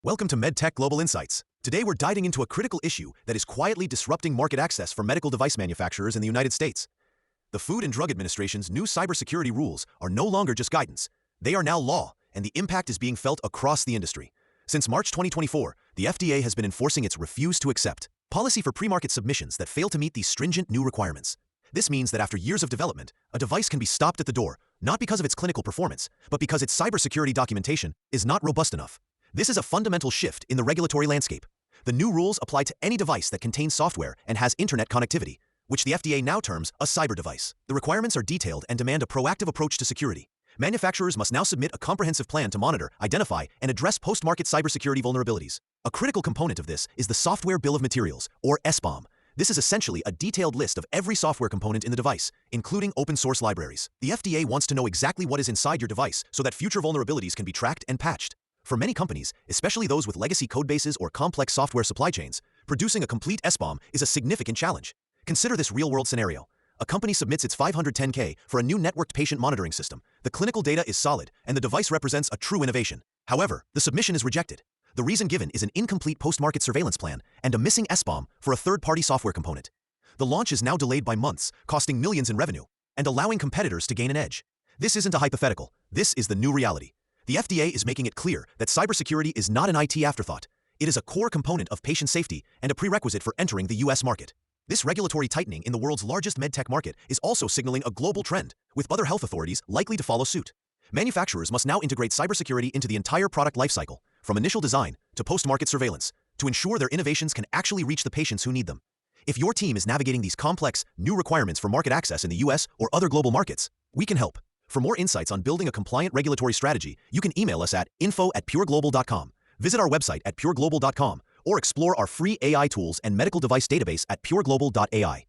Welcome to MedTech Global Insights. Today we're diving into a critical issue that is quietly disrupting market access for medical device manufacturers in the United States. The Food and Drug Administration's new cybersecurity rules are no longer just guidance. They are now law, and the impact is being felt across the industry. Since March 2024, the FDA has been enforcing its refuse to accept policy for premarket submissions that fail to meet these stringent new requirements. This means that after years of development, a device can be stopped at the door, not because of its clinical performance, but because its cybersecurity documentation is not robust enough. This is a fundamental shift in the regulatory landscape. The new rules apply to any device that contains software and has internet connectivity, which the FDA now terms a cyber device. The requirements are detailed and demand a proactive approach to security. Manufacturers must now submit a comprehensive plan to monitor, identify, and address post-market cybersecurity vulnerabilities. A critical component of this is the Software Bill of Materials, or SBOM. This is essentially a detailed list of every software component in the device, including open-source libraries. The FDA wants to know exactly what is inside your device so that future vulnerabilities can be tracked and patched. For many companies, especially those with legacy codebases or complex software supply chains, producing a complete SBOM is a significant challenge. Consider this real-world scenario. A company submits its $510K for a new networked patient monitoring system. The clinical data is solid, and the device represents a true innovation. However, the submission is rejected. The reason given is an incomplete post-market surveillance plan and a missing SBOM for a third-party software component. The launch is now delayed by months, costing millions in revenue, and allowing competitors to gain an edge. This isn't a hypothetical. This is the new reality. The FDA is making it clear that cybersecurity is not an IT afterthought. It is a core component of patient safety and a prerequisite for entering the U.S. market. This regulatory tightening in the world's largest medtech market is also signaling a global trend, with other health authorities likely to follow suit. Manufacturers must now integrate cybersecurity into the entire product lifecycle, from initial design to post-market surveillance, to ensure their innovations can actually reach the patients who need them. If your team is navigating these complex, new requirements for market access in the U.S. or other global markets, we can help. For more insights on building a compliant regulatory strategy, you can email us at info@pureglobal.com, visit our website at pureglobal.com, or explore our free AI tools and medical device database at pureglobal.ai.